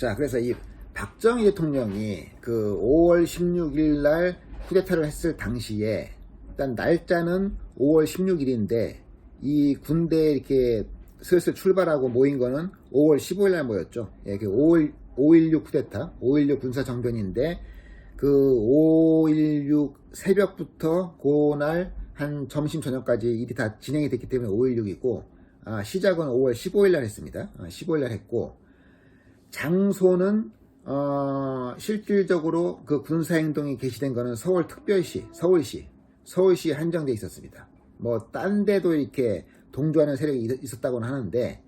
자, 그래서 이 박정희 대통령이 그 5월 16일 날 쿠데타를 했을 당시에 일단 날짜는 5월 16일인데 이 군대에 이렇게 슬슬 출발하고 모인 거는 5월 15일 날 모였죠. 예, 그 5.16 쿠데타, 5.16 군사정변인데 그 5.16 새벽부터 그날 한 점심 저녁까지 일이 다 진행이 됐기 때문에 5.16이고 시작은 5월 15일 날 했습니다. 15일 날 했고 장소는 실질적으로 그 군사행동이 개시된 거는 서울특별시, 서울시에 한정되어 있었습니다. 뭐 딴 데도 이렇게 동조하는 세력이 있었다고는 하는데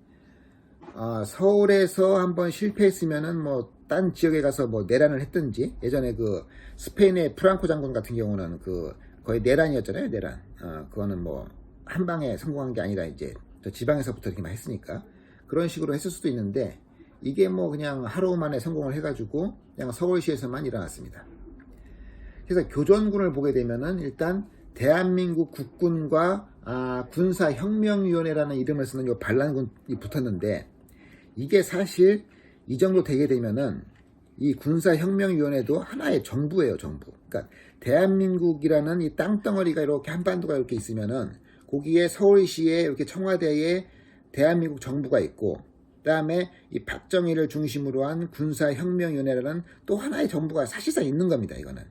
서울에서 한번 실패했으면은 뭐 딴 지역에 가서 뭐 내란을 했든지, 예전에 그 스페인의 프랑코 장군 같은 경우는 그 거의 내란이었잖아요. 내란. 그거는 뭐 한 방에 성공한 게 아니라 이제 저 지방에서부터 이렇게 막 했으니까 그런 식으로 했을 수도 있는데, 이게 뭐 그냥 하루 만에 성공을 해가지고 그냥 서울시에서만 일어났습니다. 그래서 교전군을 보게 되면은 일단 대한민국 국군과 군사혁명위원회라는 이름을 쓰는 요 반란군이 붙었는데, 이게 사실 이 정도 되게 되면은 이 군사혁명위원회도 하나의 정부예요, 정부. 그러니까 대한민국이라는 이 땅덩어리가 이렇게 한반도가 이렇게 있으면은 거기에 서울시에 이렇게 청와대에 대한민국 정부가 있고, 그 다음에 이 박정희를 중심으로 한 군사혁명위원회라는 또 하나의 정부가 사실상 있는 겁니다, 이거는.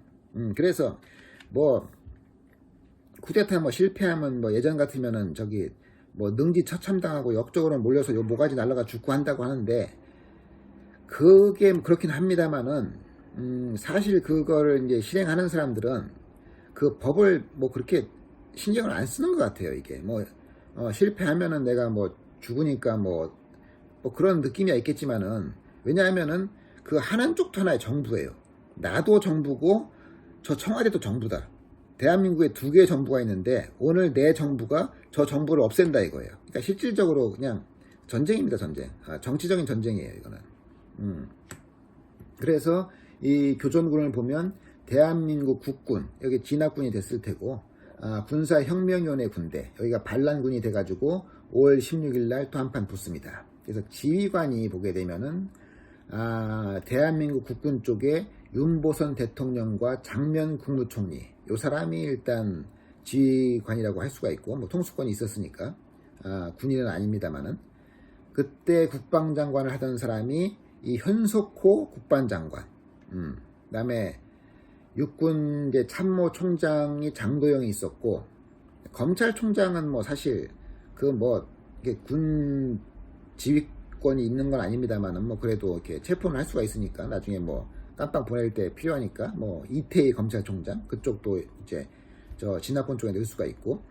그래서 뭐 쿠데타 뭐 실패하면 뭐 예전 같으면은 저기 뭐 능지 처참당하고 역적으로 몰려서 요 모가지 날라가 죽고 한다고 하는데, 그게 그렇긴 합니다만은 사실 그거를 이제 실행하는 사람들은 그 법을 뭐 그렇게 신경을 안 쓰는 것 같아요. 이게 뭐 실패하면은 내가 뭐 죽으니까 뭐 그런 느낌이 있겠지만은, 왜냐하면은 그 하는 쪽도 하나의 정부예요. 나도 정부고 저 청와대도 정부다. 대한민국에 두 개의 정부가 있는데 오늘 내 정부가 저 정부를 없앤다 이거예요. 그러니까 실질적으로 그냥 전쟁입니다, 전쟁. 정치적인 전쟁이에요, 이거는. 그래서 이 교전군을 보면 대한민국 국군, 여기 진압군이 됐을 테고, 군사혁명위원회 군대, 여기가 반란군이 돼가지고 5월 16일 날 또 한판 붙습니다. 그래서 지휘관이 보게 되면은 대한민국 국군 쪽에 윤보선 대통령과 장면 국무총리, 요 사람이 일단 지휘관이라고 할 수가 있고, 뭐 통수권이 있었으니까 군인은 아닙니다만은, 그때 국방장관을 하던 사람이 이 현석호 국방장관, 그다음에 육군 이제 참모총장이 장도영이 있었고, 검찰총장은 뭐 사실 그 뭐 군 지휘권이 있는 건 아닙니다만은 뭐 그래도 이렇게 체포는 할 수가 있으니까 나중에 뭐 깜빵 보낼 때 필요하니까 뭐 이태희 검찰총장 그쪽도 이제 저 진압권 쪽에 넣을 수가 있고,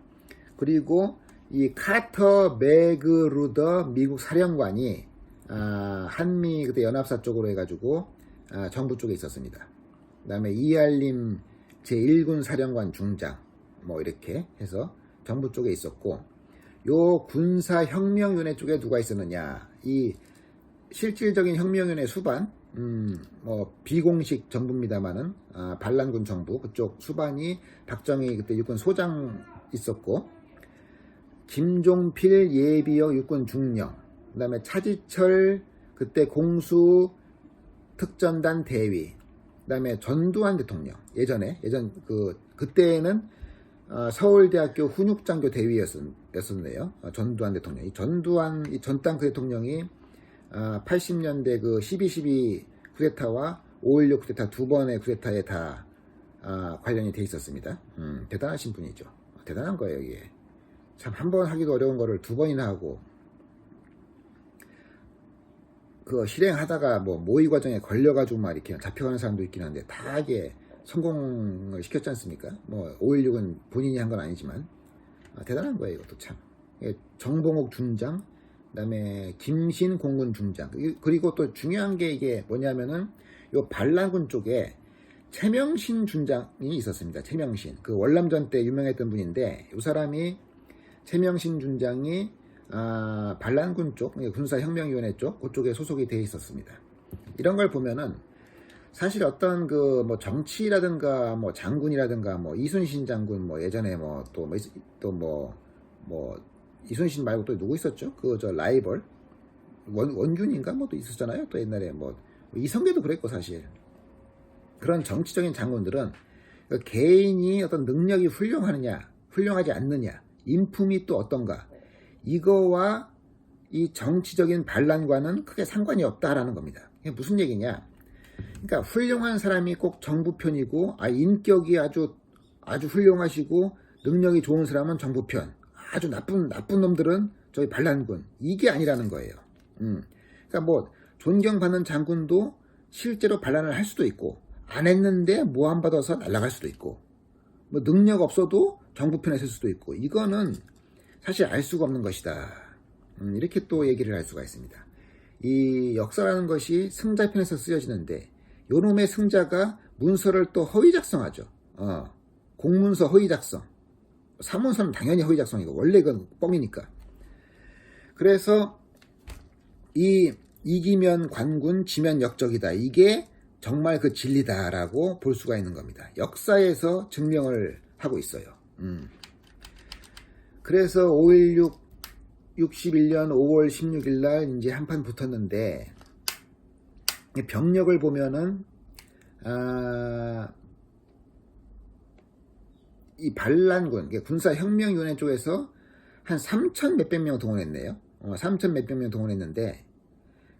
그리고 이 카터 매그루더 미국 사령관이 한미 그때 연합사 쪽으로 해가지고 정부 쪽에 있었습니다. 그 다음에 이알림 제1군 사령관 중장 뭐 이렇게 해서 정부 쪽에 있었고, 요 군사혁명위원회 쪽에 누가 있었느냐, 이 실질적인 혁명위원회 수반, 뭐 비공식 정부입니다만은 반란군 정부 그쪽 수반이 박정희 그때 육군 소장 있었고, 김종필 예비역 육군 중령, 그 다음에 차지철 그때 공수 특전단 대위, 그 다음에 전두환 대통령, 예전 그때는 서울대학교 훈육장교 대위였었네요. 전두환 대통령. 이 전땅 그 대통령이 80년대 그 12.12 쿠데타와 5.16 쿠데타 두 번의 쿠데타에 다 관련이 돼 있었습니다. 대단하신 분이죠. 대단한 거예요, 이게. 참 한 번 하기도 어려운 거를 두 번이나 하고, 그 실행하다가 뭐 모의 과정에 걸려가지고 막 이렇게 잡혀가는 사람도 있긴 한데 다 이게 성공을 시켰지 않습니까? 뭐 5.16은 본인이 한 건 아니지만 대단한 거예요, 이것도 참. 정봉옥 중장, 그다음에 김신 공군 중장, 그리고 또 중요한 게 이게 뭐냐면은 요 반란군 쪽에 최명신 중장이 있었습니다. 최명신, 그 월남전 때 유명했던 분인데, 요 사람이 최명신 중장이 반란군 쪽, 군사혁명위원회 쪽, 그쪽에 소속이 되어 있었습니다. 이런 걸 보면은 사실 어떤 그 뭐 정치라든가 뭐 장군이라든가 뭐 이순신 장군 뭐 예전에 뭐 또 이순신 말고 또 누구 있었죠? 그 저 라이벌 원균인가 뭐 또 있었잖아요. 또 옛날에 뭐 이성계도 그랬고 사실. 그런 정치적인 장군들은 개인이 어떤 능력이 훌륭하느냐 훌륭하지 않느냐 인품이 또 어떤가 이거와 이 정치적인 반란과는 크게 상관이 없다라는 겁니다. 이게 무슨 얘기냐? 그러니까 훌륭한 사람이 꼭 정부 편이고 인격이 아주 훌륭하시고 능력이 좋은 사람은 정부 편, 아주 나쁜 놈들은 저희 반란군, 이게 아니라는 거예요. 그러니까 뭐 존경받는 장군도 실제로 반란을 할 수도 있고 안 했는데 모함받아서 날아갈 수도 있고 뭐 능력 없어도 정부 편에 설 수도 있고 이거는 사실 알 수가 없는 것이다. 이렇게 또 얘기를 할 수가 있습니다. 이 역사라는 것이 승자편에서 쓰여지는데 요놈의 승자가 문서를 또 허위 작성하죠. 공문서 허위 작성. 사문서는 당연히 허위 작성이고 원래 그건 뻥이니까. 그래서 이기면 관군 지면 역적이다. 이게 정말 그 진리다라고 볼 수가 있는 겁니다. 역사에서 증명을 하고 있어요. 그래서 5.16 61년 5월 16일 날 이제 한판 붙었는데 병력을 보면은 이 반란군 군사혁명위원회 쪽에서 한 3천 몇백 명 동원했네요. 3천 몇백 명 동원했는데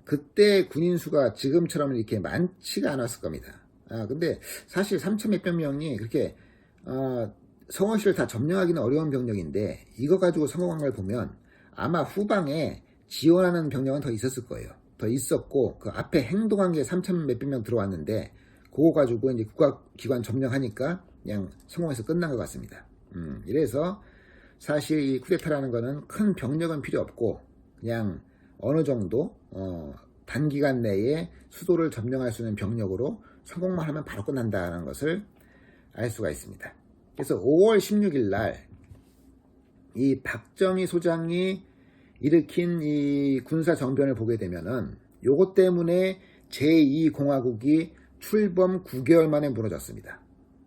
그때 군인 수가 지금처럼 이렇게 많지가 않았을 겁니다. 근데 사실 3천 몇백 명이 그렇게 성원시를 다 점령하기는 어려운 병력인데 이거 가지고 성공한 걸 보면 아마 후방에 지원하는 병력은 더 있었을 거예요. 더 있었고 그 앞에 행동한 게 3천 몇백 명 들어왔는데 그거 가지고 이제 국가기관 점령하니까 그냥 성공해서 끝난 것 같습니다. 이래서 사실 이 쿠데타라는 거는 큰 병력은 필요 없고 그냥 어느 정도 단기간 내에 수도를 점령할 수 있는 병력으로 성공만 하면 바로 끝난다는 것을 알 수가 있습니다. 그래서 5월 16일 날 이 박정희 소장이 일으킨 이 군사 정변을 보게 되면은 요것 때문에 제2공화국이 출범 9개월 만에 무너졌습니다.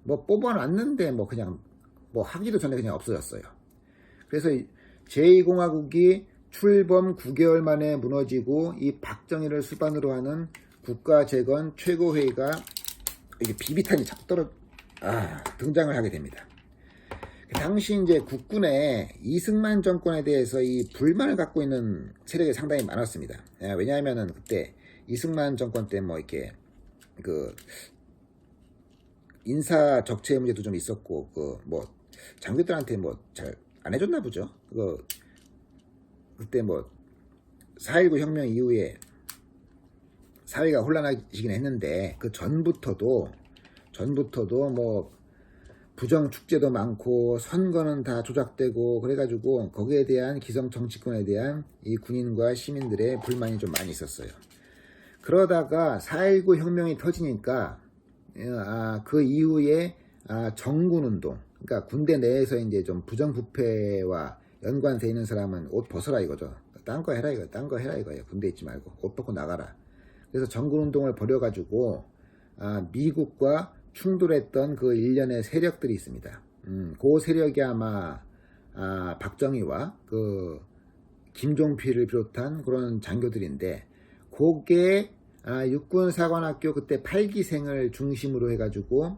뭐 뽑아놨는데 뭐 그냥 뭐 하기도 전에 그냥 없어졌어요. 그래서 제2공화국이 출범 9개월 만에 무너지고 이 박정희를 수반으로 하는 국가재건 최고회의가 이게 비비탄이 자꾸 등장을 하게 됩니다. 당시 이제 국군의 이승만 정권에 대해서 이 불만을 갖고 있는 세력이 상당히 많았습니다. 왜냐하면은 그때 이승만 정권 때 뭐 이렇게 그 인사 적체 문제도 좀 있었고 그 뭐 장교들한테 뭐 잘 안 해줬나 보죠. 그때 뭐 4.19 혁명 이후에 사회가 혼란해지긴 했는데 그 전부터도 뭐 부정 축제도 많고 선거는 다 조작되고 그래가지고 거기에 대한 기성 정치권에 대한 이 군인과 시민들의 불만이 좀 많이 있었어요. 그러다가 4.19 혁명이 터지니까 그 이후에 정군운동, 그러니까 군대 내에서 이제 좀 부정부패와 연관돼 있는 사람은 옷 벗어라 이거죠. 딴 거 해라 이거예요. 군대 있지 말고 옷 벗고 나가라. 그래서 정군운동을 벌여가지고 미국과 충돌했던 그 일련의 세력들이 있습니다. 그 세력이 아마 박정희와 그 김종필을 비롯한 그런 장교들인데 그게 육군사관학교 그때 8기생을 중심으로 해가지고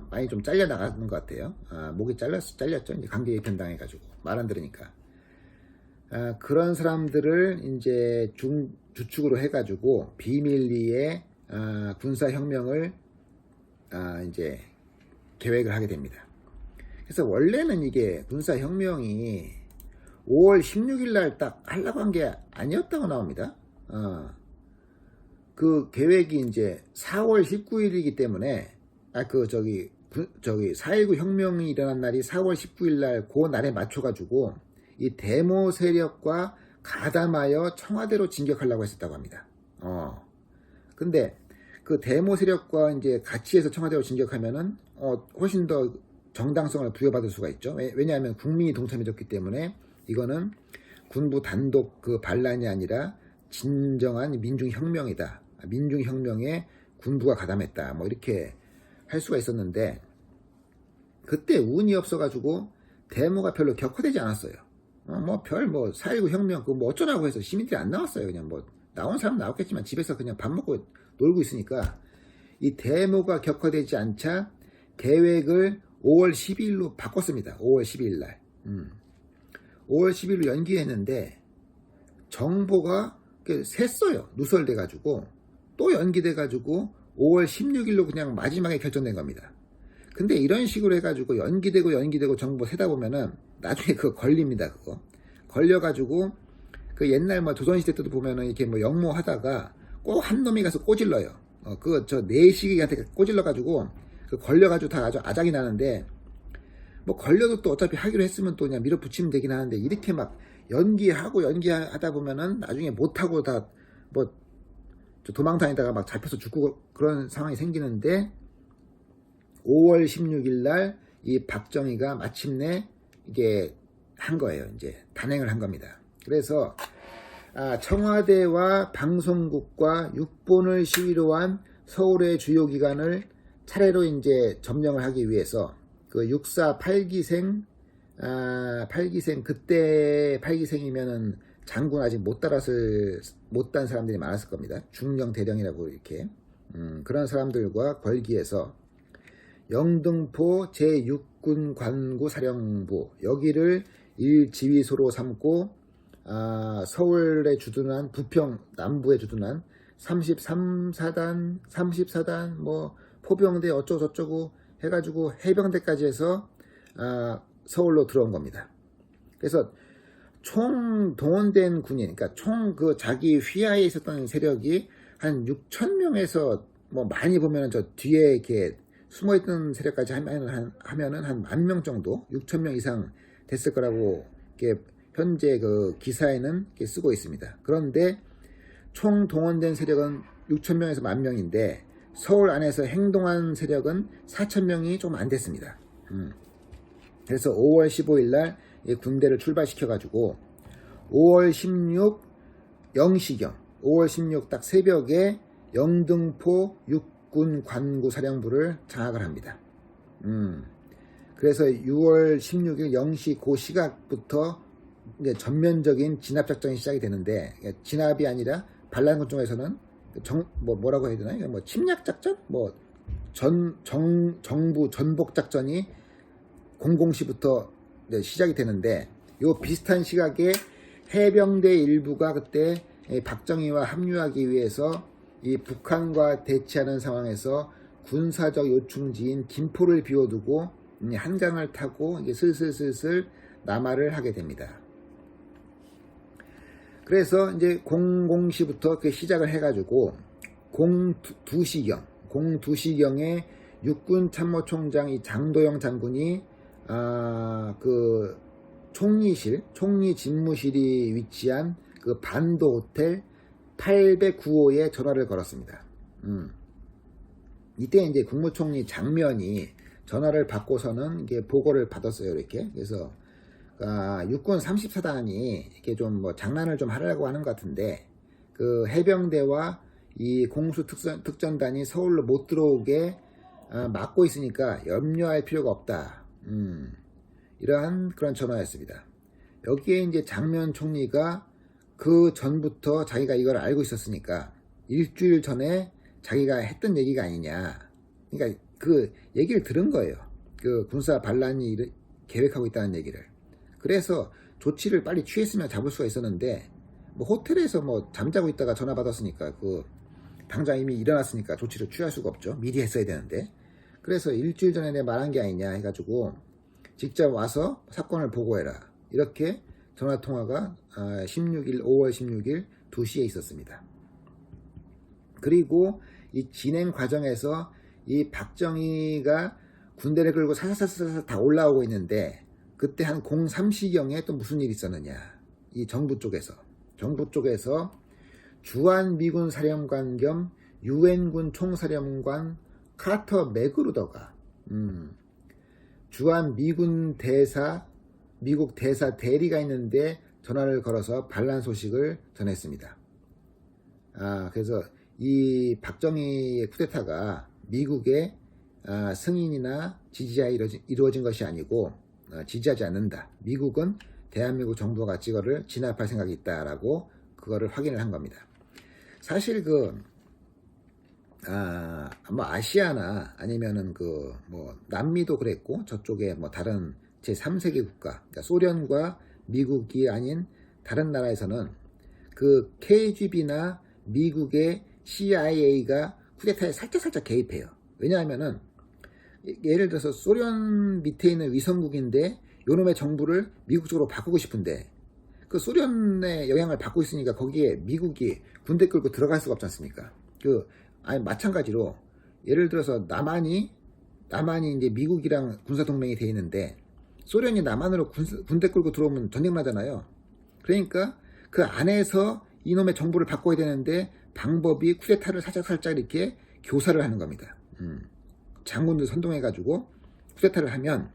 많이 좀 잘려 나가는 것 같아요. 목이 잘렸죠. 이제 강제 입편당해가지고 말 안 들으니까. 그런 사람들을 이제 주축으로 해가지고 비밀리에 군사혁명을 이제 계획을 하게 됩니다. 그래서 원래는 이게 군사혁명이 5월 16일 날 딱 하려고 한 게 아니었다고 나옵니다. 그 계획이 이제 4월 19일이기 때문에 4.19 혁명이 일어난 날이 4월 19일 날 그 날에 맞춰가지고 이 데모 세력과 가담하여 청와대로 진격하려고 했었다고 합니다. 근데 그 데모 세력과 이제 같이 해서 청와대로 진격하면은 훨씬 더 정당성을 부여받을 수가 있죠. 왜냐하면 국민이 동참해줬기 때문에 이거는 군부 단독 그 반란이 아니라 진정한 민중혁명이다. 민중혁명에 군부가 가담했다. 뭐 이렇게 할 수가 있었는데 그때 운이 없어가지고 데모가 별로 격화되지 않았어요. 4.19 혁명 뭐 어쩌라고 해서 시민들이 안 나왔어요. 그냥 뭐 나온 사람 나왔겠지만 집에서 그냥 밥 먹고 놀고 있으니까 이 데모가 격화되지 않자 계획을 5월 12일로 바꿨습니다. 5월 12일 날. 5월 10일로 연기했는데 정보가 샜어요. 누설돼가지고 또 연기돼가지고 5월 16일로 그냥 마지막에 결정된 겁니다. 근데 이런 식으로 해가지고 연기되고 정보 세다 보면은 나중에 그거 걸립니다. 그거 걸려가지고 그 옛날 뭐 조선시대 때도 보면은 이렇게 뭐 영모하다가 꼭 한 놈이 가서 꼬질러요. 저 내시기한테 꼬질러가지고 그 걸려가지고 다 아주 아작이 나는데 뭐 걸려도 또 어차피 하기로 했으면 또 그냥 밀어붙이면 되긴 하는데 이렇게 막 연기하다 보면은 나중에 못하고 다 뭐 도망 다니다가 막 잡혀서 죽고 그런 상황이 생기는데 5월 16일 날 이 박정희가 마침내 이게 한 거예요. 이제 단행을 한 겁니다. 그래서 청와대와 방송국과 육본을 시위로 한 서울의 주요 기관을 차례로 이제 점령을 하기 위해서 그 육사 8기생 그때 8기생이면은 장군 아직 못 단 사람들이 많았을 겁니다. 중령 대령이라고 이렇게 그런 사람들과 걸기해서 영등포 제6군 관구 사령부 여기를 1지휘소로 삼고 서울에 주둔한 부평 남부에 주둔한 34단 뭐 포병대 어쩌고저쩌고 해가지고 해병대까지 해서 서울로 들어온 겁니다. 그래서 총 동원된 군인, 그러니까 총 그 자기 휘하에 있었던 세력이 한 6,000명에서 뭐 많이 보면은 저 뒤에 이렇게 숨어있던 세력까지 하면은 한 10,000명 정도, 6,000명 이상 됐을 거라고 이렇게 현재 그 기사에는 이렇게 쓰고 있습니다. 그런데 총 동원된 세력은 6,000명에서 10,000명인데 서울 안에서 행동한 세력은 4,000명이 좀 안 됐습니다. 그래서 5월 15일 날 군대를 출발시켜가지고 5월 16 0시경 5월 16 딱 새벽에 영등포 육군 관구 사령부를 장악을 합니다. 그래서 6월 16일 0시 그 시각부터 이제 전면적인 진압작전이 시작이 되는데 진압이 아니라 반란군 쪽에서는 뭐라고 해야 되나요? 뭐 침략작전? 뭐 정부 전복작전이 00시부터 시작이 되는데 요 비슷한 시각에 해병대 일부가 그때 박정희와 합류하기 위해서 이 북한과 대치하는 상황에서 군사적 요충지인 김포를 비워두고 한강을 타고 이제 슬슬 남하를 하게 됩니다. 그래서 이제 00시부터 시작을 해가지고 02시경에 육군 참모총장 이 장도영 장군이 그 총리 집무실이 위치한 그 반도 호텔 809호에 전화를 걸었습니다. 이때 이제 국무총리 장면이 전화를 받고서는 이게 보고를 받았어요. 이렇게. 그래서 육군 34단이 이렇게 좀 뭐 장난을 좀 하려고 하는 것 같은데 그 해병대와 이 공수 특전단이 서울로 못 들어오게 막고 있으니까 염려할 필요가 없다. 이러한 그런 전화였습니다. 여기에 이제 장면 총리가 그 전부터 자기가 이걸 알고 있었으니까 일주일 전에 자기가 했던 얘기가 아니냐. 그러니까 그 얘기를 들은 거예요. 그 군사 반란이 계획하고 있다는 얘기를. 그래서 조치를 빨리 취했으면 잡을 수가 있었는데 뭐 호텔에서 뭐 잠자고 있다가 전화 받았으니까 그 당장 이미 일어났으니까 조치를 취할 수가 없죠. 미리 했어야 되는데. 그래서 일주일 전에 내가 말한 게 아니냐 해가지고 직접 와서 사건을 보고해라. 이렇게 전화통화가 5월 16일 2시에 있었습니다. 그리고 이 진행 과정에서 이 박정희가 군대를 끌고 사사사사 다 올라오고 있는데 그때 한 03시경에 또 무슨 일이 있었느냐. 이 정부 쪽에서 주한 미군 사령관 겸 유엔군 총사령관 카터 맥그루더가 주한 미군 미국 대사 대리가 있는데 전화를 걸어서 반란 소식을 전했습니다. 그래서 이 박정희의 쿠데타가 미국의 승인이나 지지하에 이루어진 것이 아니고 지지하지 않는다. 미국은 대한민국 정부가 이거를 진압할 생각이 있다라고 그거를 확인을 한 겁니다. 사실 뭐 아시아나 아니면은 뭐 남미도 그랬고 저쪽에 뭐 다른 제3세계 국가, 그러니까 소련과 미국이 아닌 다른 나라에서는 그 KGB나 미국의 CIA가 쿠데타에 살짝 개입해요. 왜냐하면은 예를 들어서 소련 밑에 있는 위성국인데 요놈의 정부를 미국 쪽으로 바꾸고 싶은데 그 소련의 영향을 받고 있으니까 거기에 미국이 군대 끌고 들어갈 수가 없지 않습니까? 마찬가지로 예를 들어서 남한이 이제 미국이랑 군사 동맹이 돼 있는데 소련이 남한으로 군대 끌고 들어오면 전쟁 나잖아요. 그러니까 그 안에서 이놈의 정부를 바꿔야 되는데 방법이 쿠데타를 살짝 이렇게 교사를 하는 겁니다. 장군들 선동해가지고 쿠데타를 하면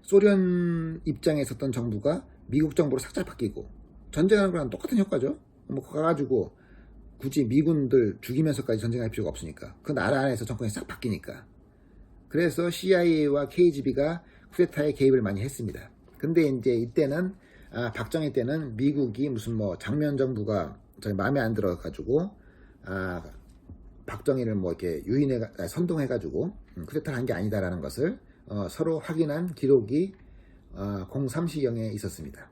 소련 입장에 있었던 정부가 미국 정부로 살짝 바뀌고 전쟁하는 거랑 똑같은 효과죠. 뭐 가가지고 굳이 미군들 죽이면서까지 전쟁할 필요가 없으니까 그 나라 안에서 정권이 싹 바뀌니까. 그래서 CIA와 KGB가 쿠데타에 개입을 많이 했습니다. 근데 이제 이때는 박정희 때는 미국이 무슨 뭐 장면 정부가 마음에 안 들어가지고 박정희를 뭐 이렇게 선동해가지고 쿠데타를 한 게 아니다라는 것을 서로 확인한 기록이 03시경에 있었습니다.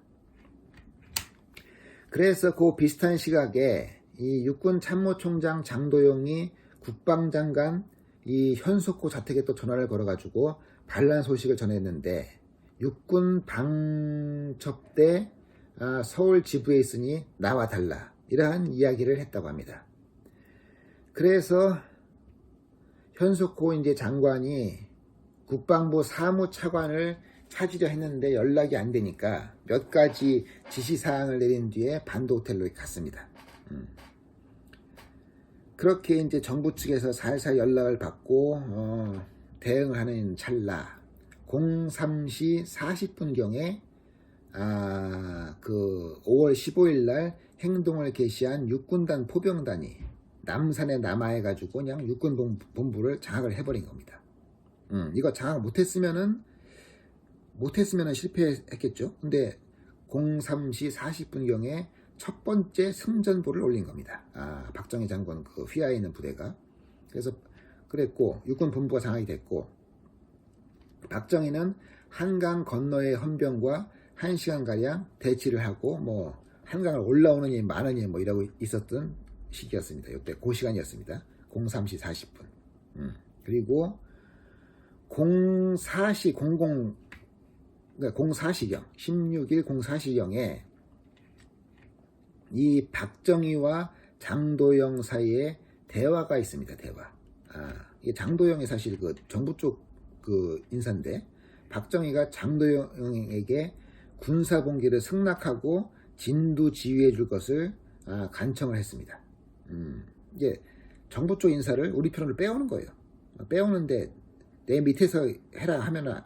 그래서 그 비슷한 시각에 이 육군 참모총장 장도영이 국방장관 이 현석호 자택에 또 전화를 걸어가지고 반란 소식을 전했는데 육군 방첩대 서울 지부에 있으니 나와 달라 이러한 이야기를 했다고 합니다. 그래서 현석호 이제 장관이 국방부 사무차관을 찾으려 했는데 연락이 안 되니까 몇 가지 지시사항을 내린 뒤에 반도호텔로 갔습니다. 그렇게 이제 정부 측에서 살살 연락을 받고 대응을 하는 찰나 03시 40분경에 그 5월 15일 날 행동을 개시한 육군단 포병단이 남산에 남하해가지고 그냥 육군본부를 장악을 해버린 겁니다. 이거 장악 못했으면은 실패했겠죠. 근데 03시 40분경에 첫 번째 승전보를 올린 겁니다. 박정희 장군 그 휘하에 있는 부대가. 그래서 그랬고 육군 본부가 장악이 됐고 박정희는 한강 건너의 헌병과 1시간가량 대치를 하고 뭐 한강을 올라오느니 마느니 뭐 이러고 있었던 시기였습니다. 이때 그 시간이었습니다. 03시 40분. 그리고 04시경 16일 04시경에 이 박정희와 장도영 사이에 대화가 있습니다. 대화. 이 장도영이 사실 그 정부 쪽 그 인사인데 박정희가 장도영에게 군사봉기를 승낙하고 진두 지휘해 줄 것을 간청을 했습니다. 이제 정부 쪽 인사를 우리 편으로 빼오는 거예요. 빼오는데 내 밑에서 해라 하면은 안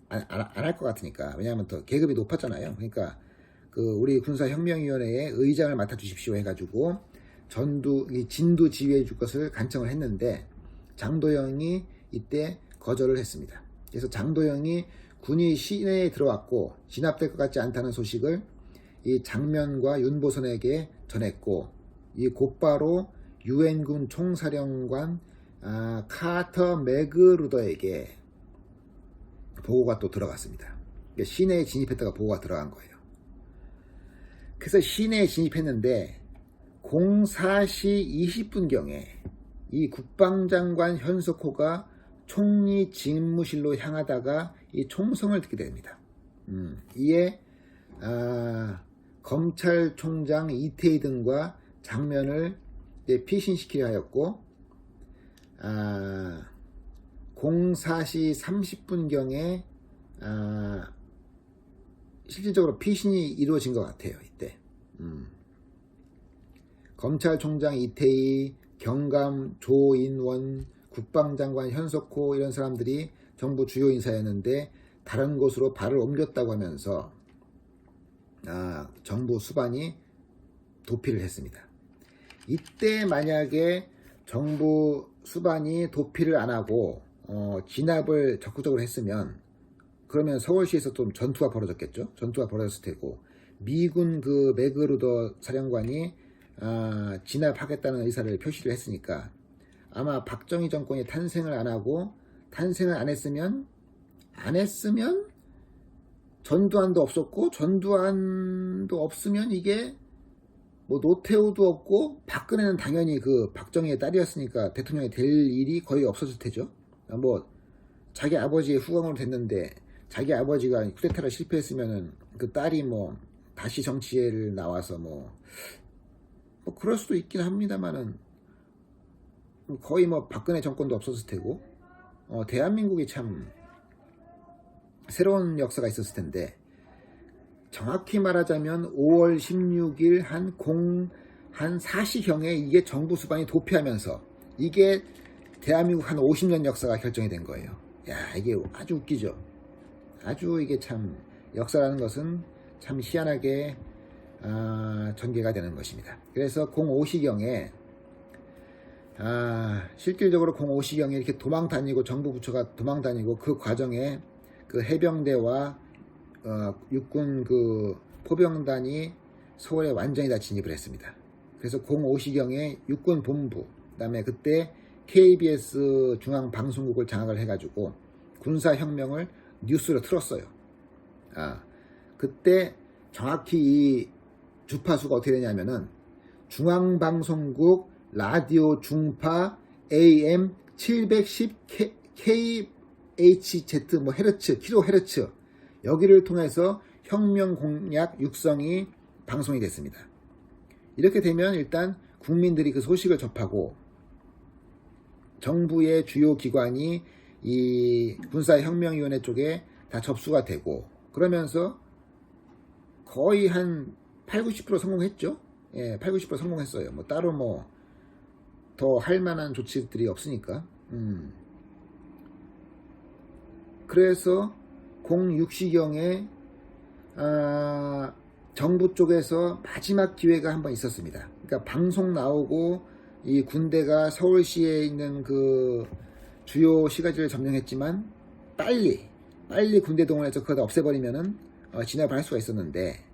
할 것 같으니까. 왜냐하면 더 계급이 높았잖아요. 그러니까 그 우리 군사혁명위원회에 의장을 맡아 주십시오 해가지고 진두 지휘해 줄 것을 간청을 했는데 장도영이 이때 거절을 했습니다. 그래서 장도영이 군이 시내에 들어왔고 진압될 것 같지 않다는 소식을 이 장면과 윤보선에게 전했고 이 곧바로 유엔군 총사령관 카터 매그루더에게 보고가 또 들어갔습니다. 시내에 진입했다가 보고가 들어간 거예요. 그래서 시내에 진입했는데 04시 20분경에 이 국방장관 현석호가 총리 집무실로 향하다가 이 총성을 듣게 됩니다. 이에 검찰총장 이태희 등과 장면을 피신시키려 하였고 04시 30분경에 실질적으로 피신이 이루어진 것 같아요. 이때 검찰총장 이태희, 경감 조인원, 국방장관 현석호 이런 사람들이 정부 주요 인사였는데 다른 곳으로 발을 옮겼다고 하면서 정부 수반이 도피를 했습니다. 이때 만약에 정부 수반이 도피를 안 하고 진압을 적극적으로 했으면 그러면 서울시에서 좀 전투가 벌어졌겠죠. 전투가 벌어졌을 테고 미군 그 매그루더 사령관이 진압하겠다는 의사를 표시를 했으니까 아마 박정희 정권이 탄생을 안 하고 탄생을 안 했으면 전두환도 없었고 전두환도 없으면 이게 뭐 노태우도 없고 박근혜는 당연히 그 박정희의 딸이었으니까 대통령이 될 일이 거의 없었을 테죠. 뭐 자기 아버지의 후광으로 됐는데 자기 아버지가 쿠데타를 실패했으면은 그 딸이 뭐 다시 정치를 나와서 뭐 그럴 수도 있긴 합니다만은 거의 뭐 박근혜 정권도 없었을 테고 대한민국이 참 새로운 역사가 있었을 텐데 정확히 말하자면 5월 16일 한 4시경에 이게 정부 수반이 도피하면서 이게 대한민국 한 50년 역사가 결정이 된 거예요. 야, 이게 아주 웃기죠. 아주 이게 참 역사라는 것은 참 희한하게 전개가 되는 것입니다. 그래서 05시경에 실질적으로 05시경에 이렇게 도망 다니고 정부 부처가 도망 다니고 그 과정에 그 해병대와 육군 그 포병단이 서울에 완전히 다 진입을 했습니다. 그래서 05시경에 육군 본부, 그다음에 그때 KBS 중앙방송국을 장악을 해가지고 군사혁명을 뉴스로 틀었어요. 그때 정확히 이 주파수가 어떻게 되냐면은 중앙방송국 라디오 중파 AM 710 KHZ 뭐 헤르츠, 킬로헤르츠 여기를 통해서 혁명 공약 육성이 방송이 됐습니다. 이렇게 되면 일단 국민들이 그 소식을 접하고 정부의 주요 기관이 이 군사혁명위원회 쪽에 다 접수가 되고 그러면서 거의 한 80-90% 성공했죠. 예, 80-90% 성공했어요. 뭐 따로 뭐 더 할 만한 조치들이 없으니까. 그래서 06시경에 정부 쪽에서 마지막 기회가 한번 있었습니다. 그러니까 방송 나오고 이 군대가 서울시에 있는 그 주요 시가지를 점령했지만 빨리 군대 동원해서 그거 다 없애버리면은 진압을 할 수가 있었는데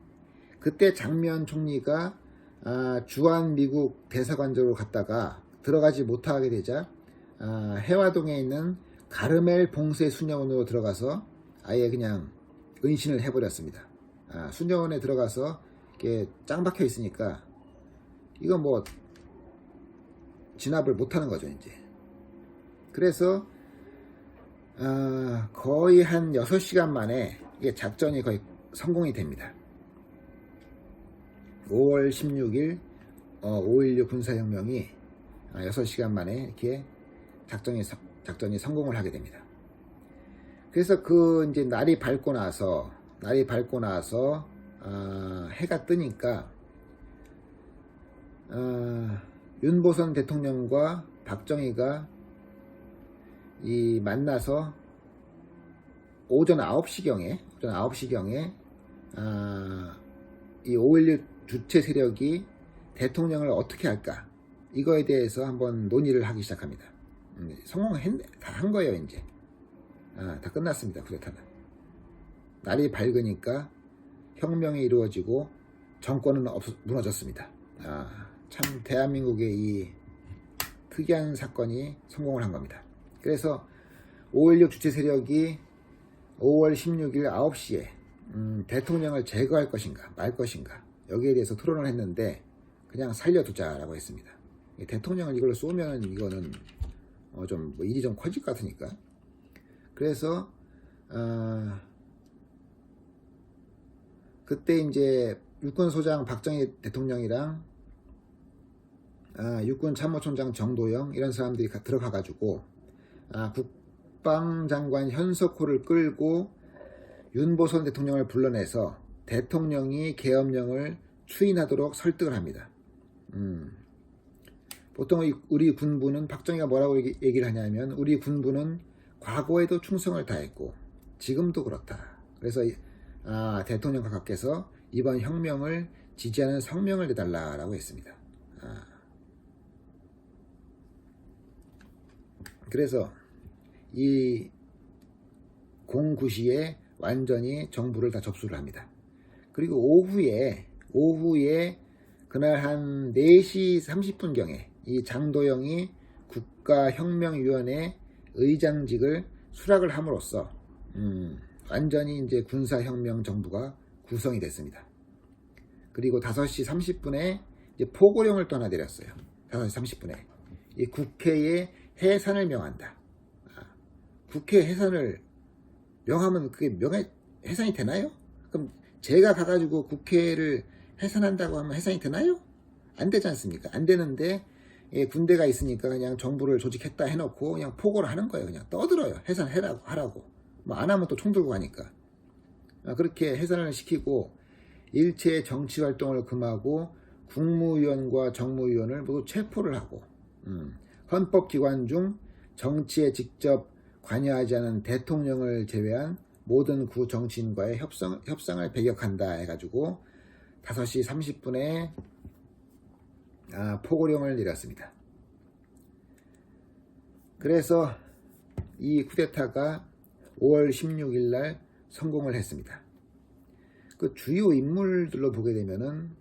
그때 장면 총리가 주한 미국 대사관으로 갔다가 들어가지 못하게 되자 해화동에 있는 가르멜 봉쇄 수녀원으로 들어가서 아예 그냥 은신을 해버렸습니다. 수녀원에 들어가서 이렇게 짱 박혀 있으니까 이건 뭐 진압을 못하는 거죠 이제. 그래서 거의 한 6시간 만에 이게 작전이 거의 성공이 됩니다. 5월 16일 5.16 군사혁명이 6시간 만에 이렇게 작전이 성공을 하게 됩니다. 그래서 그 이제 날이 밝고 나서 해가 뜨니까 윤보선 대통령과 박정희가 이 만나서 오전 9시경에 이 5.16 주체 세력이 대통령을 어떻게 할까 이거에 대해서 한번 논의를 하기 시작합니다. 다 한 거예요 이제. 다 끝났습니다. 쿠데타는. 날이 밝으니까 혁명이 이루어지고 정권은 무너졌습니다. 참 대한민국의 이 특이한 사건이 성공을 한 겁니다. 그래서 5.16 주체 세력이 5월 16일 9시에 대통령을 제거할 것인가 말 것인가 여기에 대해서 토론을 했는데 그냥 살려두자라고 했습니다. 대통령을 이걸로 쏘면 이거는 좀 뭐 일이 좀 커질 것 같으니까. 그래서 그때 이제 육군소장 박정희 대통령이랑 육군 참모총장 정도영 이런 사람들이 들어가가지고 국방장관 현석호를 끌고 윤보선 대통령을 불러내서 대통령이 계엄령을 추인하도록 설득을 합니다. 보통 우리 군부는 박정희가 뭐라고 얘기를 하냐면 우리 군부는 과거에도 충성을 다했고 지금도 그렇다. 그래서 대통령 각하께서 이번 혁명을 지지하는 성명을 내달라라고 했습니다. 그래서 이 09시에 완전히 정부를 다 접수를 합니다. 그리고 오후에 그날 한 4시 30분경에 이 장도영이 국가혁명위원회 의장직을 수락을 함으로써 완전히 이제 군사혁명 정부가 구성이 됐습니다. 그리고 5시 30분에 이제 포고령을 또 하나 내렸어요. 5시 30분에 이 국회에 해산을 명한다. 국회 해산을 명하면 그게 해산이 되나요? 그럼 제가 가가지고 국회를 해산한다고 하면 해산이 되나요? 안 되지 않습니까? 안 되는데 군대가 있으니까 그냥 정부를 조직했다 해놓고 그냥 포고를 하는 거예요. 그냥 떠들어요. 해산하라고 하라고. 뭐 안 하면 또 총 들고 가니까. 그렇게 해산을 시키고 일체 정치 활동을 금하고 국무위원과 정무위원을 모두 체포를 하고 헌법기관 중 정치에 직접 관여하지 않은 대통령을 제외한 모든 구정치인과의 협상을 배격한다 해가지고 5시 30분에 포고령을 내렸습니다. 그래서 이 쿠데타가 5월 16일 날 성공을 했습니다. 그 주요 인물들로 보게 되면은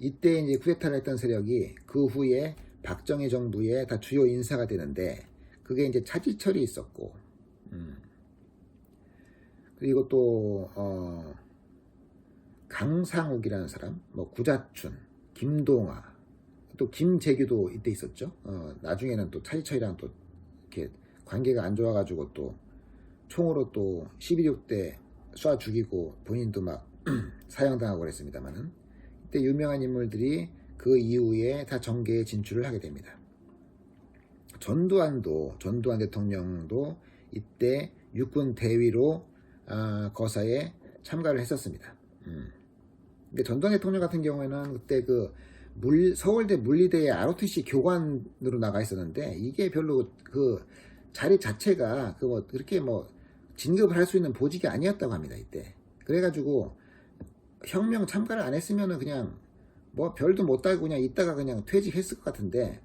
이때 이제 쿠데타를 했던 세력이 그 후에 박정희 정부의 다 주요 인사가 되는데 그게 이제 차지철이 있었고 그리고 또 강상욱이라는 사람, 뭐 구자춘, 김동아, 또 김재규도 이때 있었죠. 나중에는 또 차지철이랑 또 이렇게 관계가 안 좋아가지고 또 총으로 또 12.6대 쏴 죽이고 본인도 막 사형당하고 그랬습니다만은 이때 유명한 인물들이 그 이후에 다 정계에 진출을 하게 됩니다. 전두환 대통령도 이때 육군 대위로 거사에 참가를 했었습니다. 근데 전두환 대통령 같은 경우에는 그때 그 서울대 물리대의 ROTC 교관으로 나가 있었는데 이게 별로 그 자리 자체가 그 뭐 그렇게 뭐 진급을 할 수 있는 보직이 아니었다고 합니다. 이때. 그래가지고 혁명 참가를 안 했으면은 그냥 뭐 별도 못 달고 그냥 있다가 그냥 퇴직했을 것 같은데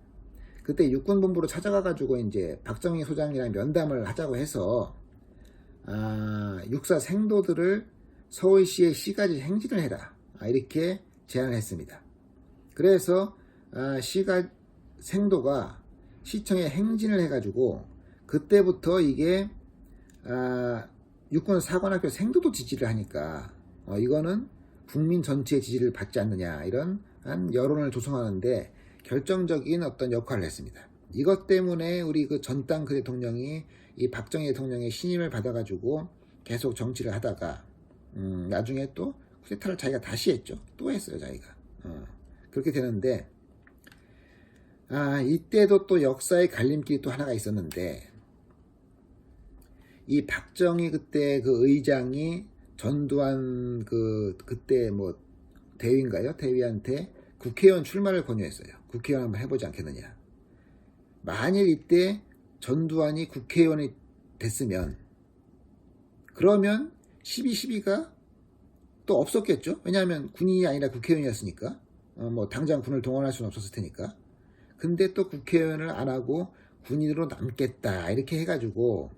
그때 육군본부로 찾아가가지고 이제 박정희 소장이랑 면담을 하자고 해서 육사 생도들을 서울시의 시가지 행진을 해라 이렇게 제안을 했습니다. 그래서 시가 생도가 시청에 행진을 해가지고 그때부터 이게 육군 사관학교 생도도 지지를 하니까 이거는 국민 전체의 지지를 받지 않느냐 이런 여론을 조성하는데 결정적인 어떤 역할을 했습니다. 이것 때문에 우리 그 전당 그 대통령이 이 박정희 대통령의 신임을 받아가지고 계속 정치를 하다가 나중에 또 쿠데타를 자기가 다시 했죠. 또 했어요 자기가. 그렇게 되는데 이때도 또 역사의 갈림길이 또 하나가 있었는데 이 박정희 그때 그 의장이 전두환 그때 뭐 대위인가요? 대위한테 국회의원 출마를 권유했어요. 국회의원 한번 해보지 않겠느냐. 만일 이때 전두환이 국회의원이 됐으면 그러면 12.12가 또 없었겠죠. 왜냐하면 군인이 아니라 국회의원이었으니까 뭐 당장 군을 동원할 수는 없었을 테니까. 근데 또 국회의원을 안 하고 군인으로 남겠다 이렇게 해가지고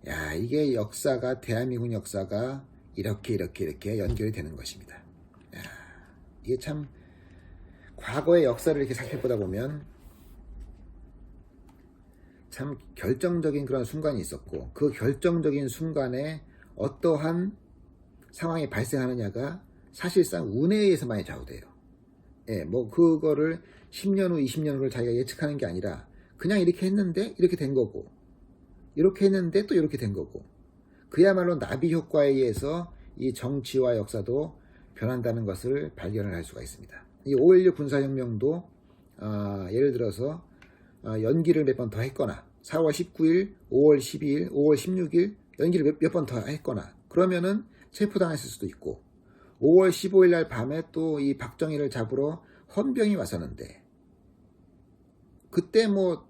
야 이게 역사가 대한민국 역사가 이렇게 연결이 되는 것입니다. 야, 이게 참 과거의 역사를 이렇게 살펴보다 보면 참 결정적인 그런 순간이 있었고 그 결정적인 순간에 어떠한 상황이 발생하느냐가 사실상 운에 의해서 많이 좌우돼요. 예, 뭐 그거를 10년 후, 20년 후를 자기가 예측하는 게 아니라 그냥 이렇게 했는데 이렇게 된 거고 이렇게 했는데 또 이렇게 된 거고 그야말로 나비 효과에 의해서 이 정치와 역사도 변한다는 것을 발견을 할 수가 있습니다. 이 5.16 군사혁명도 예를 들어서 연기를 몇 번 더 했거나 4월 19일, 5월 12일, 5월 16일 연기를 몇 번 더 했거나 그러면은 체포당했을 수도 있고 5월 15일 날 밤에 또 이 박정희를 잡으러 헌병이 왔었는데 그때 뭐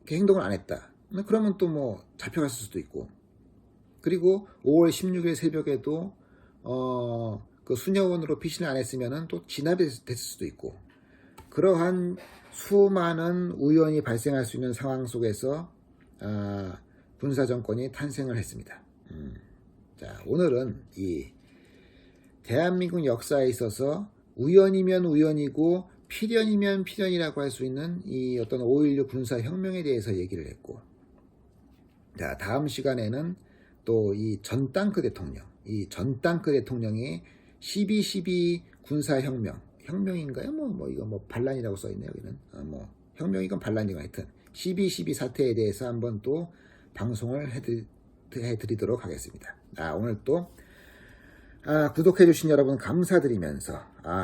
행동을 안 했다. 그러면 또 뭐 잡혀갔을 수도 있고 그리고 5월 16일 새벽에도 그 수녀원으로 피신을 안 했으면은 또 진압이 됐을 수도 있고 그러한 수많은 우연이 발생할 수 있는 상황 속에서 군사정권이 탄생을 했습니다. 자, 오늘은 이 대한민국 역사에 있어서 우연이면 우연이고 필연이면 필연이라고 할 수 있는 이 어떤 5.16 군사혁명에 대해서 얘기를 했고, 자, 다음 시간에는 또 이 전 땅크 대통령, 이 전 땅크 대통령의 12.12 군사혁명, 혁명인가요? 이거 반란이라고 써있네요, 여기는. 혁명이건 반란이건 하여튼 12.12 사태에 대해서 한번 또 방송을 해드리도록 하겠습니다. 오늘 또 구독해주신 여러분 감사드리면서,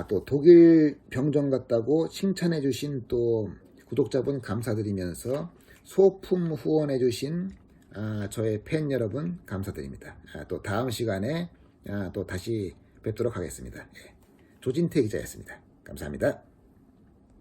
또 독일 병정 같다고 칭찬해주신 또 구독자분 감사드리면서, 소품 후원해주신 저의 팬 여러분 감사드립니다. 또 다음 시간에 또 다시 뵙도록 하겠습니다. 조진태 기자였습니다. 감사합니다.